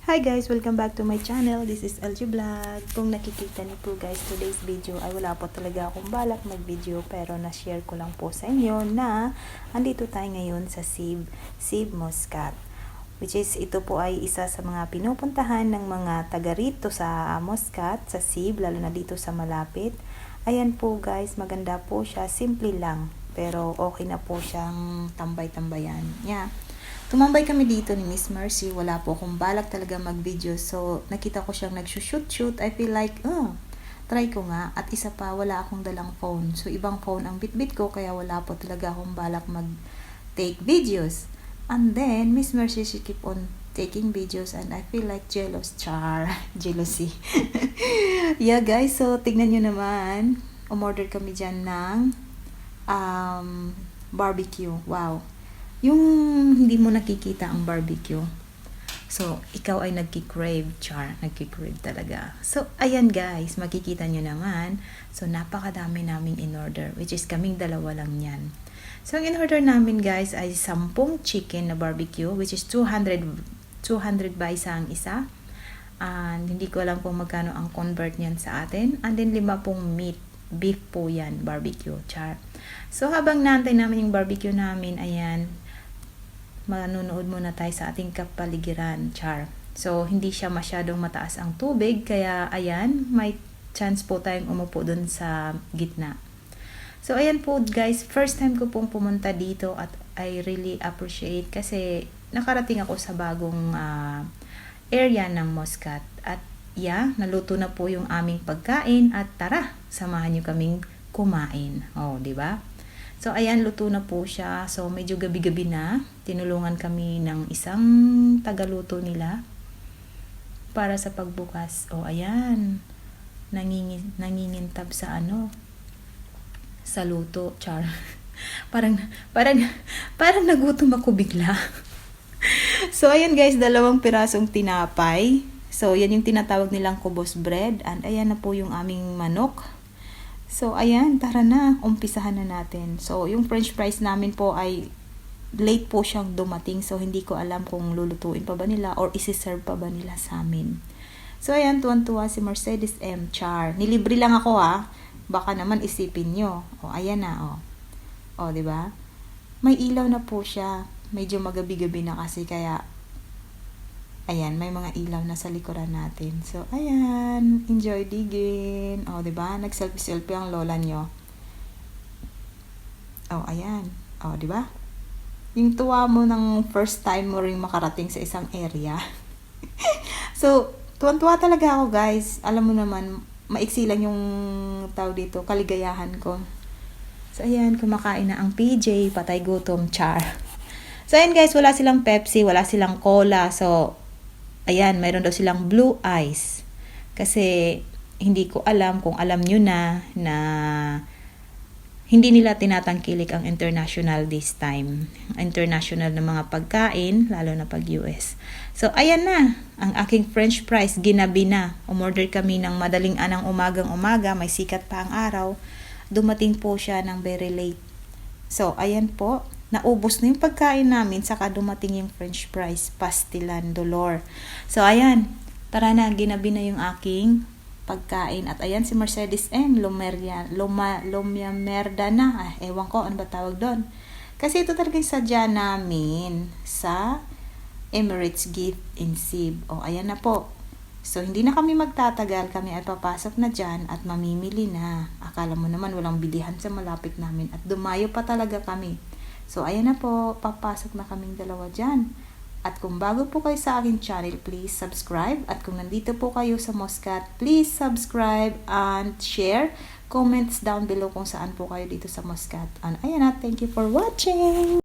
Hi guys! Welcome back to my channel. This is LG Vlog. Kung nakikita niyo po guys, today's video ay wala po talaga akong balak mag-video pero na-share ko lang po sa inyo na andito tayo ngayon sa Cebu Muscat. Which is ito po ay isa sa mga pinupuntahan ng mga taga rito sa Muscat, sa Cebu, lalo na dito sa malapit. Ayan po guys, maganda po siya. Simple lang. Pero okay na po siyang tambay-tambayan. Yeah. Tumambay kami dito ni Miss Mercy. Wala po akong balak talaga mag-video. So, nakita ko siyang nag-shoot. I feel like, try ko nga. At isa pa, wala akong dalang phone. So, ibang phone ang bitbit ko. Kaya wala po talaga akong balak mag-take videos. And then, Miss Mercy, she keep on taking videos. And I feel like jealous. Jealousy. Yeah, guys. So, tignan nyo naman. Umorder kami dyan ng barbecue. Wow. Yung hindi mo nakikita ang barbecue. So, ikaw ay nagki-crave, nagki-crave talaga. So, ayan guys, makikita nyo naman. So, napakadami naming in-order, which is kaming dalawa lang yan. So, ang in-order namin guys ay 10 chicken na barbecue, which is 200 by ang isa. And hindi ko alam kung magkano ang convert niyan sa atin. And then 5 beef po yan, barbecue, So, habang naantay namin yung barbecue namin, ayan, manonood muna tayo sa ating kapaligiran, So, hindi siya masyadong mataas ang tubig, kaya ayan, may chance po tayong umupo dun sa gitna. So, ayan po guys, first time ko pong pumunta dito at I really appreciate kasi nakarating ako sa bagong area ng Muscat. At yeah, naluto na po yung aming pagkain at tara, samahan nyo kaming kumain. Oh, di ba? So, ayan, luto na po siya. So, medyo gabi-gabi na. Tinulungan kami ng isang tagaluto nila para sa pagbukas. O, ayan. Nangingintab sa sa luto, parang nagutom ako bigla. So, ayan guys, 2 pirasong tinapay. So, yan yung tinatawag nilang kubos bread. And ayan na po yung aming manok. So, ayan, tara na, umpisahan na natin. So, yung french fries namin po ay late po siyang dumating. So, hindi ko alam kung lulutuin pa ba nila or isi-serve pa ba nila sa amin. So, ayan, tuwan-tuwa si Mercedes M. Nilibre lang ako Baka naman isipin nyo. O, ayan na, O, diba? May ilaw na po siya. Medyo magabi-gabi na kasi kaya ayan, may mga ilaw na sa likuran natin. So, ayan. Enjoy digging. O, diba? Nag-selfie-selfie ang lola nyo. O, ayan. O, diba? Yung tuwa mo ng first time mo rin makarating sa isang area. So, tuwan-tuwa talaga ako, guys. Alam mo naman, maiksi lang yung tawag dito, kaligayahan ko. So, ayan. Kumakain na ang PJ. Patay gutom, So, ayan, guys. Wala silang Pepsi. Wala silang cola. So, ayan, mayroon daw silang blue ice. Kasi, hindi ko alam kung alam nyo na hindi nila tinatangkilik ang international this time. International na mga pagkain, lalo na pag US. So, ayan na. Ang aking french fries, ginabi na. Umorder kami ng madaling anang umagang-umaga. May sikat pa ang araw. Dumating po siya ng very late. So, ayan po. Naubos na yung pagkain namin, saka dumating yung french fries, pastilan, dolor. So, ayan, tara na, ginabi na yung aking pagkain. At ayan si Mercedes M. Lumiamerda na. Ewan ko, ano ba tawag doon? Kasi ito talaga yung sadya namin sa Emirates Gift in Cebu. O, ayan na po. So, hindi na kami magtatagal. Kami ay papasok na dyan at mamimili na. Akala mo naman walang bilihan sa malapit namin. At dumayo pa talaga kami. So, ayan na po, papasok na kaming dalawa dyan. At kung bago po kayo sa aking channel, please subscribe. At kung nandito po kayo sa Muscat, please subscribe and share. Comments down below kung saan po kayo dito sa Muscat. And ayan na, thank you for watching!